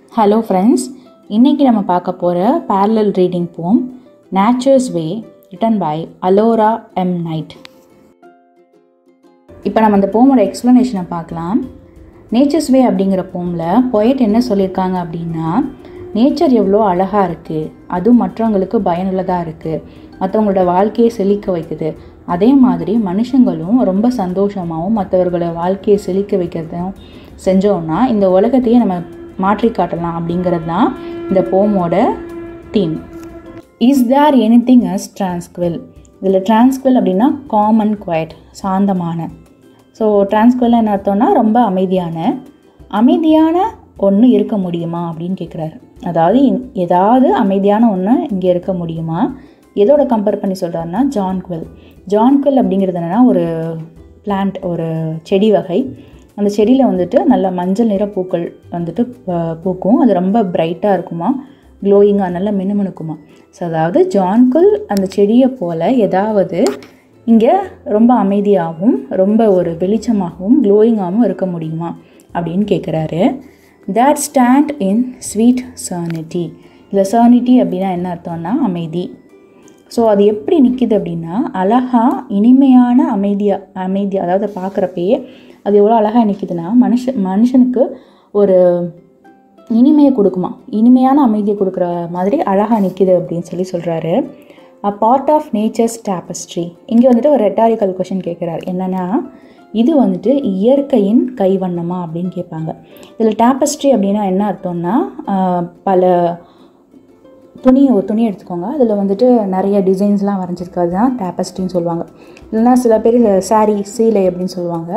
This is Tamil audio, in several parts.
ஹலோ ஃப்ரெண்ட்ஸ், இன்றைக்கி நம்ம பார்க்க போகிற parallel reading poem nature's way written by Alora M Knight. இப்போ நம்ம அந்த போமோட எக்ஸ்ப்ளனேஷனை பார்க்கலாம். நேச்சர்ஸ் வே அப்படிங்கிற போமில் பொயட் என்ன சொல்லியிருக்காங்க அப்படின்னா, நேச்சர் எவ்வளோ அழகாக இருக்குது, அதுவும் மற்றவங்களுக்கு பயனுள்ளதாக இருக்குது, மற்றவங்களோட வாழ்க்கையை செழிக்க வைக்குது. அதே மாதிரி மனுஷங்களும் ரொம்ப சந்தோஷமாகவும் மற்றவர்களோட வாழ்க்கையை செழிக்க வைக்கிறதும் செஞ்சோன்னா இந்த உலகத்தையே நம்ம மாற்றி காட்டலாம் அப்படிங்கிறது தான் இந்த போமோட theme. Is there anything as tranquil? இதில் டிரான்ஸ்குவல் அப்படின்னா காமன் குவைட், சாந்தமான. ஸோ டிரான்ஸ்குவல் என்ன அர்த்தம்னா ரொம்ப அமைதியான ஒன்று இருக்க முடியுமா அப்படின்னு கேட்குறாரு. அதாவது ஏதாவது அமைதியான ஒன்று இங்கே இருக்க முடியுமா? எதோட கம்பேர் பண்ணி சொல்கிறாருன்னா ஜான்குவல் அப்படிங்கிறது என்னென்னா ஒரு பிளான்ட், ஒரு செடி வகை. அந்த செடியில் வந்துட்டு நல்ல மஞ்சள் நிற பூக்கள் வந்துட்டு பூக்கும். அது ரொம்ப பிரைட்டாக இருக்குமா, க்ளோயிங்காக, நல்ல மினுமினுக்குமா. ஸோ அதாவது ஜான்குவல் அந்த செடியை போல் ஏதாவது இங்கே ரொம்ப அமைதியாகவும் ரொம்ப ஒரு வெளிச்சமாகவும் க்ளோயிங்காகவும் இருக்க முடியுமா அப்படின்னு கேட்குறாரு. That stand in sweet serenity. இல்லை சர்னிட்டி அப்படின்னா என்ன அர்த்தம்னா அமைதி. ஸோ அது எப்படி நிற்கிது அப்படின்னா அழகாக இனிமையான அமைதி, அதாவது பார்க்குறப்பயே அது எவ்வளோ அழகாக நிற்கிதுன்னா மனுஷனுக்கு ஒரு இனிமையை கொடுக்குமா, இனிமையான அமைதியை கொடுக்குற மாதிரி அழகாக நிற்கிது அப்படின்னு சொல்கிறாரு. A part of nature's tapestry. இங்கே வந்துட்டு ஒரு ரெட்டாரிக்கல் கொஷின் கேட்குறாரு. என்னென்னா, இது வந்துட்டு இயற்கையின் கைவண்ணமா அப்படின்னு கேட்பாங்க. இதில் டேப்பஸ்ட்ரி அப்படின்னா என்ன அர்த்தம்னா, பல ஒரு துணி எடுத்துக்கோங்க, அதில் வந்துட்டு நிறைய டிசைன்ஸ்லாம் வரைஞ்சிருக்காது தான் டேப்பஸ்ட்ரின்னு சொல்லுவாங்க. இல்லைனா சில பேர் சீலை அப்படின்னு சொல்லுவாங்க.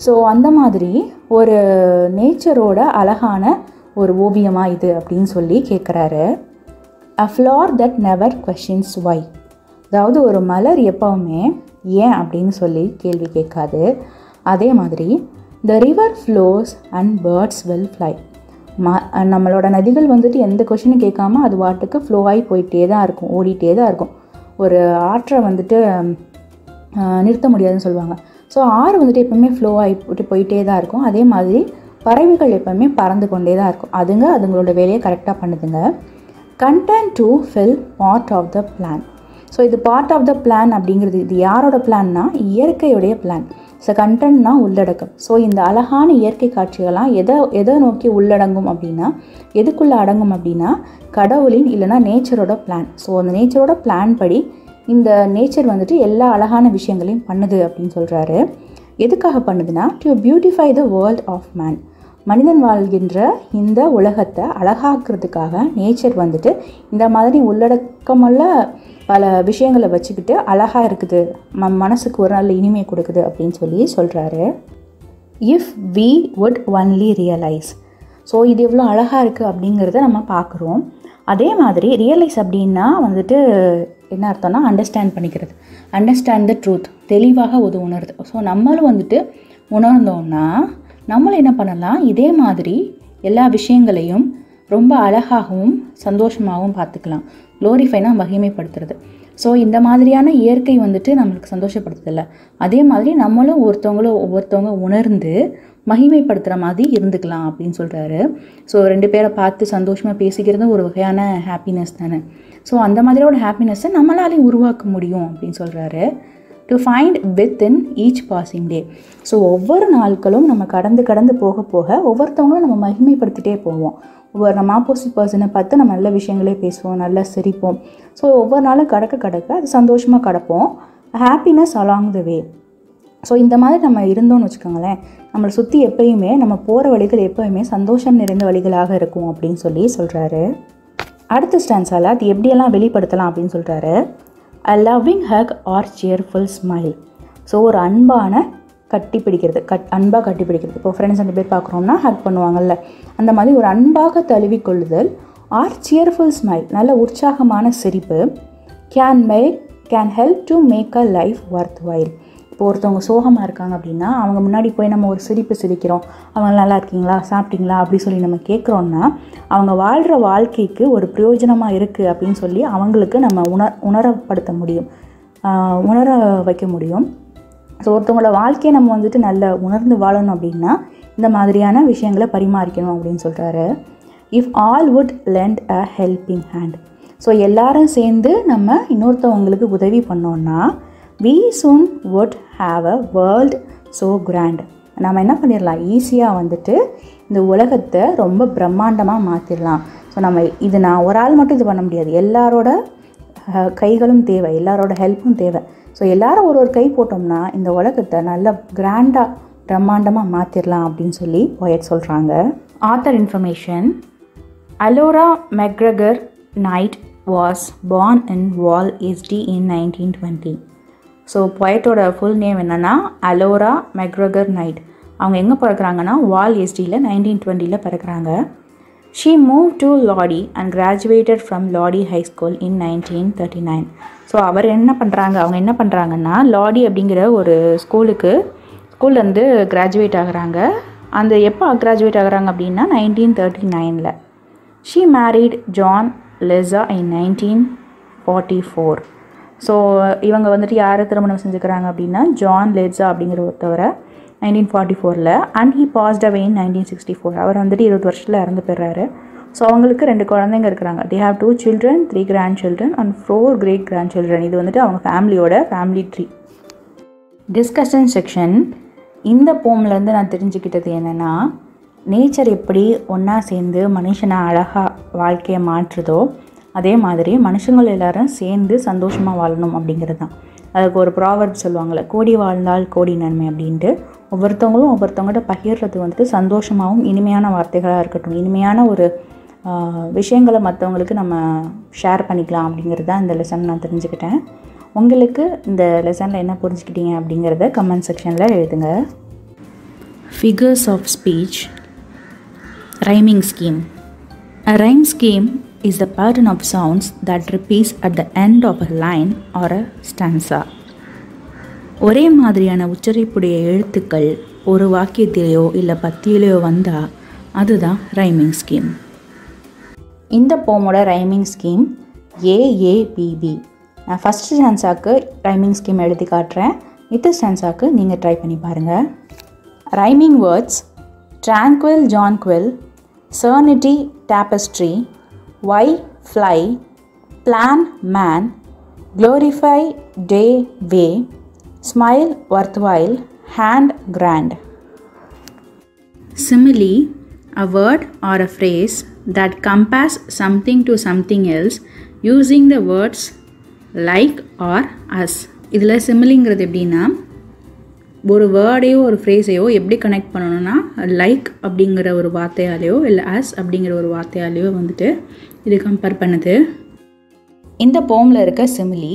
ஸோ அந்த மாதிரி ஒரு நேச்சரோட அழகான ஒரு ஓவியமாக இது அப்படின்னு சொல்லி கேட்குறாரு. அ ஃப்ளவர் தட் நெவர் கொஷின்ஸ் வை. அதாவது ஒரு மலர் எப்போவுமே ஏன் அப்படின்னு சொல்லி கேள்வி கேட்காது. அதே மாதிரி the river flows and birds will fly. நம்மளோட நதிகள் வந்துட்டு எந்த கொஷினும் கேட்காம அது வாட்டுக்கு ஃப்ளோ ஆகி போயிட்டே தான் இருக்கும், ஓடிட்டே தான் இருக்கும். ஒரு ஆற்றை வந்துட்டு நிறுத்த முடியாதுன்னு சொல்லுவாங்க. ஸோ ஆறு வந்துட்டு எப்போவுமே ஃப்ளோ ஆகிட்டு போயிட்டே தான் இருக்கும். அதே மாதிரி பறவைகள் எப்போவுமே பறந்து கொண்டே தான் இருக்கும். அதுங்களோட வேலையை கரெக்டாக பண்ணுதுங்க. Content to fill part of the plan. So இது பார்ட் ஆஃப் த பிளான் அப்படிங்கிறது இது யாரோட பிளான்னா இயற்கையுடைய பிளான். ஸோ கண்டென்ட்னா உள்ளடக்கம். ஸோ இந்த அழகான இயற்கை காட்சிகள்லாம் எதை நோக்கி உள்ளடங்கும் அப்படின்னா, எதுக்குள்ளே அடங்கும் அப்படின்னா கடவுளின் இல்லைனா நேச்சரோட பிளான். ஸோ அந்த நேச்சரோட பிளான் படி இந்த நேச்சர் வந்துட்டு எல்லா அழகான விஷயங்களையும் பண்ணுது அப்படின்னு சொல்கிறாரு. எதுக்காக பண்ணுதுன்னா, to beautify the world of man. மனிதன் வாழ்கின்ற இந்த உலகத்தை அழகாக்குறதுக்காக நேச்சர் வந்துட்டு இந்த மாதிரி உள்ளடக்கமுள்ள பல விஷயங்களை வச்சுக்கிட்டு அழகாக இருக்குது, மனசுக்கு ஒரு நல்ல இனிமை கொடுக்குது அப்படின்னு சொல்கிறாரு. If we would only realise. So இது எவ்வளோ அழகாக இருக்குது அப்படிங்கிறத நம்ம பார்க்குறோம். அதே மாதிரி ரியலைஸ் அப்படின்னா வந்துட்டு என்ன அர்த்தம்னா அண்டர்ஸ்டாண்ட் பண்ணிக்கிறது, அண்டர்ஸ்டாண்ட் த ட்ரூத், தெளிவாக உணருது. ஸோ நம்மளும் வந்துட்டு உணர்ந்தோம்னா நம்மளும் என்ன பண்ணலாம், இதே மாதிரி எல்லா விஷயங்களையும் ரொம்ப அழகாகவும் சந்தோஷமாகவும் பார்த்துக்கலாம். க்ளோரிஃபைனா மகிமைப்படுத்துறது. ஸோ இந்த மாதிரியான இயற்கை வந்துட்டு நம்மளுக்கு சந்தோஷப்படுத்துதில்ல, அதே மாதிரி நம்மளும் ஒவ்வொருத்தவங்க உணர்ந்து மகிமைப்படுத்துகிற மாதிரி இருந்துக்கலாம் அப்படின்னு சொல்கிறாரு. ஸோ ரெண்டு பேரை பார்த்து சந்தோஷமாக பேசிக்கிறதும் ஒரு வகையான ஹாப்பினஸ் தானே. ஸோ அந்த மாதிரியோட ஹாப்பினஸ்ஸை நம்மளாலையும் உருவாக்க முடியும் அப்படின்னு சொல்கிறாரு. To find with in each passing day. So ஒவ்வொரு நாட்களும் நம்ம கடந்து போக ஒவ்வொருத்தவங்களும் நம்ம மகிமைப்படுத்திகிட்டே போவோம். நம்ம ஆப்போசிட் பர்சனை பார்த்து நம்ம நல்ல விஷயங்களே பேசுவோம், நல்லா சிரிப்போம். ஸோ ஒவ்வொரு நாளும் கடக்க அது சந்தோஷமாக கடப்போம். Happiness along the way. So இந்த மாதிரி நம்ம இருந்தோம்னு வச்சுக்கோங்களேன், நம்மளை சுற்றி எப்பயுமே நம்ம போகிற வழிகள் எப்போயுமே சந்தோஷம் நிறைந்த வழிகளாக இருக்கும் அப்படின்னு சொல்கிறாரு. அடுத்த ஸ்டான்ஸால் அது எப்படியெல்லாம் வெளிப்படுத்தலாம் அப்படின்னு சொல்கிறாரு. A loving hug or cheerful smile. So ஒரு அன்பாக கட்டி பிடிக்கிறது. இப்போ ஃப்ரெண்ட்ஸ் 2 பேர் பார்க்குறோம்னா ஹக் பண்ணுவாங்கல்ல, அந்த மாதிரி ஒரு அன்பாக தழுவிக்கொள்ளுதல். ஆர் சியர்ஃபுல் ஸ்மைல், நல்ல உற்சாகமான சிரிப்பு. Can help to make a life worthwhile. இப்போ ஒருத்தவங்க சோகமாக இருக்காங்க அப்படின்னா அவங்க முன்னாடி போய் நம்ம ஒரு சிரிப்பு சிரிக்கிறோம், அவங்க நல்லா இருக்கீங்களா, சாப்பிட்டீங்களா அப்படி சொல்லி நம்ம கேட்குறோன்னா அவங்க வாழ்கிற வாழ்க்கைக்கு ஒரு பிரயோஜனமாக இருக்குது அப்படின்னு சொல்லி அவங்களுக்கு நம்ம உணர வைக்க முடியும். ஸோ ஒருத்தவங்களோட வாழ்க்கையை நம்ம வந்துட்டு நல்ல உணர்ந்து வாழணும் அப்படின்னா இந்த மாதிரியான விஷயங்களை பரிமாறிக்கணும் அப்படின்னு சொல்கிறாரு. If all would lend a helping hand. So எல்லாரும் சேர்ந்து நம்ம இன்னொருத்தவங்களுக்கு உதவி பண்ணோன்னா we soon would have a world so grand. நம்ம என்ன பண்ணிடலாம், ஈஸியாக வந்துட்டு இந்த உலகத்தை ரொம்ப பிரம்மாண்டமாக மாற்றிடலாம். ஸோ நம்ம நான் ஒரு ஆள் மட்டும் இது பண்ண முடியாது, எல்லாரோட கைகளும் தேவை, எல்லாரோட ஹெல்ப்பும் தேவை. ஸோ எல்லாரும் ஒரு கை போட்டோம்னா இந்த உலகத்தை நல்ல கிராண்டாக பிரம்மாண்டமாக மாற்றிடலாம் அப்படின்னு சொல்லி போயட் சொல்கிறாங்க. Author information. Alora McGregor Knight was born in Wal Esty in 1920. So போயட்டோட ஃபுல் நேம் என்னென்னா அலோரா மெக்ரகர் நைட். அவங்க எங்கே பிறக்கிறாங்கன்னா வால் எஸ்டியில் 1920 பிறக்கிறாங்க. She move to Lodi and graduated from Lodi high school in 1939. So அவங்க என்ன பண்ணுறாங்கன்னா லாடி அப்படிங்கிற ஒரு ஸ்கூல்லேருந்து கிராஜுவேட் ஆகுறாங்க. அந்த எப்போ கிராஜுவேட் ஆகுறாங்க அப்படின்னா 1939. She married John Lesa in 1944. So இவங்க வந்துட்டு யாரை திருமணம் செஞ்சுக்கிறாங்க அப்படின்னா ஜான் லெஸா அப்படிங்கிற ஒருத்தவரை 1944. And he passed away in 1964. அவர் வந்துட்டு 20 வருஷத்தில் இறந்து போயிடுறாரு. ஸோ அவங்களுக்கு 2 குழந்தைங்க இருக்கிறாங்க. They have 2 children, 3 grandchildren and 4 great grandchildren. இது வந்துட்டு அவங்க ஃபேமிலி ட்ரீ. Discussion section. இந்த போம்லேருந்து நான் தெரிஞ்சுக்கிட்டது என்னென்னா, நேச்சர் எப்படி ஒன்றா சேர்ந்து மனுஷனை அழகாக வாழ்க்கையை மாற்றுதோ அதே மாதிரி மனுஷங்கள் எல்லாரும் சேர்ந்து சந்தோஷமாக வாழணும் அப்படிங்கிறது தான். அதுக்கு ஒரு ப்ராவர்ப் சொல்லுவாங்கள்ல, கோடி வாழ்ந்தால் கோடி நன்மை அப்படின்ட்டு. ஒவ்வொருத்தவங்கள்ட்ட பகிர்றது வந்துட்டு சந்தோஷமாகவும் இனிமையான வார்த்தைகளாக இருக்கட்டும், இனிமையான ஒரு விஷயங்களை மற்றவங்களுக்கு நம்ம ஷேர் பண்ணிக்கலாம் அப்படிங்கிறது தான் இந்த லெசன் நான் தெரிஞ்சுக்கிட்டேன். உங்களுக்கு இந்த லெசனில் என்ன புரிஞ்சுக்கிட்டீங்க அப்படிங்கிறத கமெண்ட் செக்ஷனில் எழுதுங்க. Figures of speech. Rhyming scheme. A rhyme scheme is the pattern of sounds that repeats at the end of a line or a stanza. ஒரே மாதிரியான உச்சரிப்புடைய எழுத்துக்கள் ஒரு வாக்கியத்திலேயோ இல்லை பத்தியிலையோ வந்தால் அதுதான் ரைமிங் ஸ்கீம். இந்த போமோட ரைமிங் ஸ்கீம் AABB. நான் ஃபஸ்ட்டு ஸ்டான்ஸாக்கு ரைமிங் ஸ்கீம் எழுதி காட்டுறேன். மித்த ஸ்டான்ஸாக்கு நீங்கள் ட்ரை பண்ணி பாருங்கள். Rhyming words: tranquil jonquil, serenity tapestry, why fly, plan man, glorify day way, smile worthwhile, hand grand. Simile, a word or a phrase that compares something to something else using the words like or as. இதில் சிமிலிங்கிறது எப்படின்னா, ஒரு வேர்டையோ ஒரு ஃப்ரேஸையோ எப்படி கனெக்ட் பண்ணணும்னா லைக் அப்படிங்கிற ஒரு வார்த்தையாலேயோ இல்லை ஆஸ் அப்படிங்கிற ஒரு வார்த்தையாலேயோ வந்துட்டு இது கம்பேர் பண்ணுது. இந்த போமில் இருக்க சிமிலி,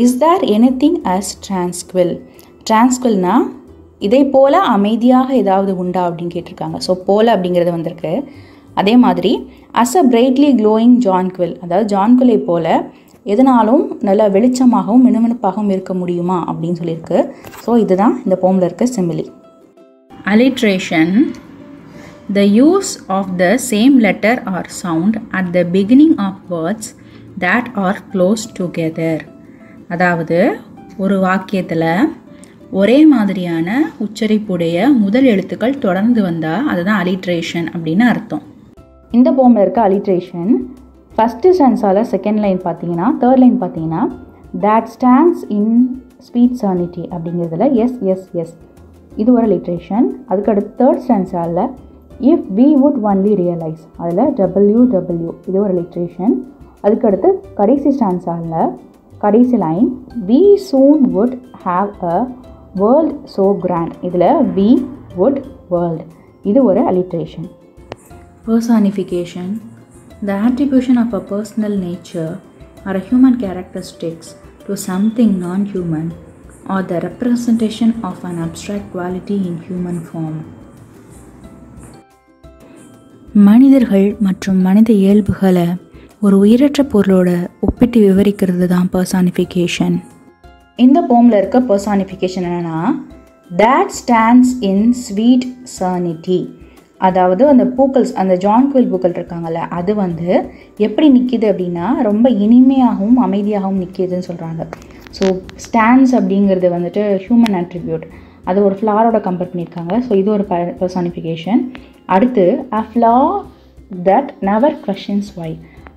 இஸ் தேர் எனிதிங் அஸ் டிரான்ஸ்குவில். டிரான்ஸ்குவில்னா இதே போல் அமைதியாக ஏதாவது உண்டா அப்படின்னு கேட்டிருக்காங்க. ஸோ போல் அப்படிங்கிறது வந்திருக்கு. அதே மாதிரி அஸ் அ பிரைட்லி க்ளோயிங் ஜான்குவில், அதாவது ஜான்குவிலை போல் எதனாலும் நல்லா வெளிச்சமாகவும் மினுமினுப்பாகவும் இருக்க முடியுமா அப்படின்னு சொல்லியிருக்கு. ஸோ இதுதான் இந்த போமில் இருக்க simile. Alliteration. The use of the same letter or sound at the beginning of words that are close together. அதாவது ஒரு வாக்கியத்தில் ஒரே மாதிரியான உச்சரிப்புடைய முதல் எழுத்துக்கள் தொடர்ந்து வந்தால் அதுதான் அலிட்ரேஷன் அப்படின்னு அர்த்தம். இந்த போமில் இருக்க அலிட்ரேஷன் ஃபஸ்ட்டு ஸ்டான்ஸால் செகண்ட் லைன் பார்த்தீங்கன்னா, தேர்ட் லைன் பார்த்தீங்கன்னா, that stands in sweet serenity அப்படிங்கிறதுல எஸ் எஸ் எஸ் இது ஒரு லிட்ரேஷன். அதுக்கடுத்து தேர்ட் ஸ்டான்ஸால் if we would only realise அதில் WW இது ஒரு லிட்ரேஷன். அதுக்கடுத்து கடைசி ஸ்டான்ஸால் கடைசி line we soon would have a world so grand இதில் வி வுட் வேர்ல்ட் இது ஒரு alliteration. Personification. The attribution of a personal nature or a human characteristics to something non-human or the representation of an abstract quality in human form. மனிதர்கள் மற்றும் மனித இயல்புகளை ஒரு உயிரற்ற பொருளோட ஒப்பிட்டு விவரிக்கிறது தான் பர்சானிஃபிகேஷன். இந்த போமில் இருக்க பர்சானிஃபிகேஷன் என்னென்னா, that stands in sweet serenity. அதாவது அந்த பூக்கள், அந்த ஜான்குவில் பூக்கள் இருக்காங்கல்ல, அது வந்து எப்படி நிற்கிது அப்படின்னா ரொம்ப இனிமையாகவும் அமைதியாகவும் நிற்கிதுன்னு சொல்கிறாங்க. ஸோ ஸ்டாண்ட்ஸ் அப்படிங்கிறது வந்துட்டு ஹியூமன் அட்ரிபியூட், அது ஒரு ஃப்ளாரோட கம்பேர் பண்ணியிருக்காங்க. ஸோ இது ஒரு பர்சானிஃபிகேஷன். அடுத்து அ ஃப்ளா that never questions why.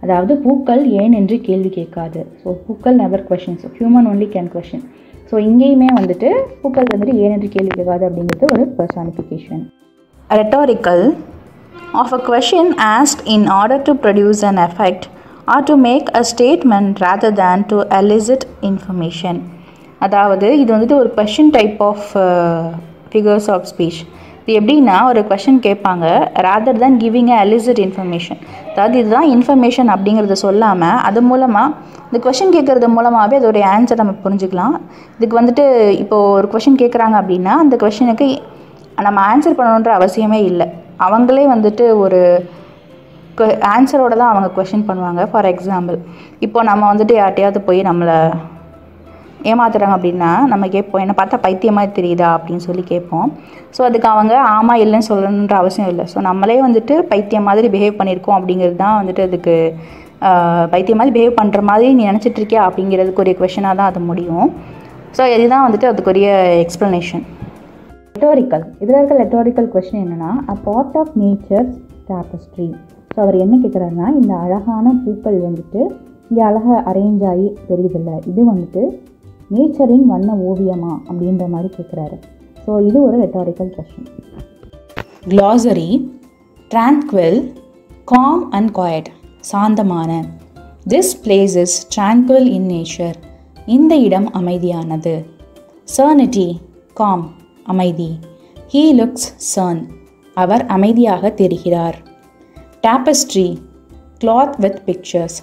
அதாவது பூக்கள் ஏன் என்று கேள்வி கேட்காது. ஸோ பூக்கள் never questions, human only can question. So இங்கேயுமே வந்துட்டு பூக்கள் வந்துட்டு ஏன் என்று கேள்வி கேட்காது அப்படிங்கிறது ஒரு personification. Rhetorical, of a question asked in order to produce an effect or to make a statement rather than to elicit information. அதாவது இது வந்துட்டு ஒரு question type of figures of speech. இது எப்படின்னா ஒரு கொஷின் கேட்பாங்க rather than giving a elicit information. அதாவது இதுதான் இன்ஃபர்மேஷன் அப்படிங்கிறத சொல்லாமல் அது மூலமாக இந்த கொஷின் கேட்குறது மூலமாகவே அதோடைய ஆன்சர் நம்ம புரிஞ்சுக்கலாம். இதுக்கு வந்துட்டு இப்போது ஒரு கொஷின் கேட்குறாங்க அப்படின்னா அந்த கொஷினுக்கு நம்ம ஆன்சர் பண்ணணுன்ற அவசியமே இல்லை. அவங்களே வந்துட்டு ஒரு ஆன்சரோடு தான் அவங்க கொஷின் பண்ணுவாங்க. ஃபார் எக்ஸாம்பிள் இப்போ நம்ம வந்துட்டு யார்ட்டையாவது போய் நம்மளை ஏமாத்துறாங்க அப்படின்னா நம்ம கேட்போம், என்னை பார்த்தா பைத்தியமாக தெரியுதா அப்படின்னு சொல்லி கேட்போம். ஸோ அதுக்கு அவங்க ஆமாம் இல்லைன்னு சொல்லணுன்ற அவசியம் இல்லை. ஸோ நம்மளே வந்துட்டு பைத்தியம் மாதிரி பிஹேவ் பண்ணியிருக்கோம் அப்படிங்கிறது தான் வந்துட்டு அதுக்கு பைத்தியம் மாதிரி பிஹேவ் பண்ணுற மாதிரி நீ நினச்சிட்ருக்கியா அப்படிங்கிறதுக்குரிய கொஷனாக தான் அது முடியும். ஸோ இதுதான் வந்துட்டு அதுக்குரிய எக்ஸ்ப்ளனேஷன். லெட்டோரிக்கல், இதில் இருக்க லெட்டோரிக்கல் கொஷின் என்னென்னா a part of nature's tapestry. So அவர் என்ன கேட்குறாருன்னா இந்த அழகான பூக்கள் வந்துட்டு இங்கே அழகாக அரேஞ்ச் ஆகி தெரியுதில்ல, இது வந்துட்டு நேச்சரின் வண்ண ஓவியமா அப்படின்ற மாதிரி கேட்குறாரு. ஸோ இது ஒரு rhetorical question. Glossary, tranquil, calm and quiet, சாந்தமான. This place is tranquil in nature, இந்த இடம் அமைதியானது. serenity, calm, அமைதி. he looks stern, அவர் அமைதியாக தெரிகிறார். tapestry, cloth with pictures,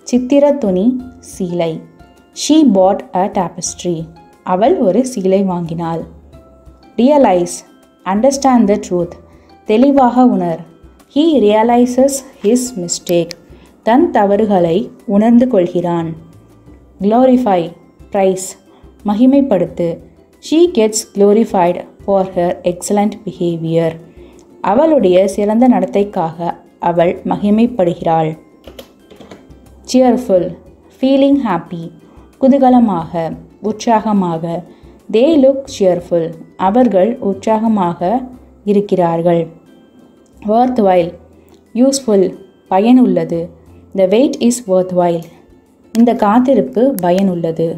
சித்திர துணி, சீலை. she bought a tapestry, அவள் ஒரு சீலை வாங்கினாள். realize, understand the truth, தெளிவாக உணர். he realizes his mistake, தன் தவறுகளை உணர்ந்து கொள்கிறான். glorify, praise, மகிமைப்படுத்து. she gets glorified for her excellent behavior, அவளுடைய சிறந்த நடத்தைக்காக அவள் மகிமைப்படுகிறாள். cheerful, feeling happy, குதூகலமாக, உற்சாகமாக. they look cheerful, அவர்கள் உற்சாகமாக இருக்கிறார்கள். worthwhile, useful, பயனுள்ளது. the wait is worthwhile, இந்த காத்திருப்பு பயனுள்ளது.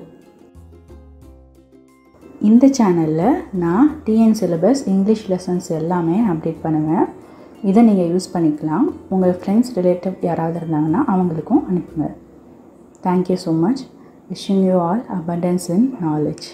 இந்த சேனலில் நான் டிஎன் சிலபஸ் இங்கிலீஷ் லெசன்ஸ் எல்லாமே அப்டேட் பண்ணுவேன். இதை நீங்கள் யூஸ் பண்ணிக்கலாம். உங்கள் ஃப்ரெண்ட்ஸ் ரிலேட்டிவ் யாராவது இருந்தாங்கன்னா அவங்களுக்கும் அனுப்புங்க. Thank you so much. Wishing you all abundance in knowledge.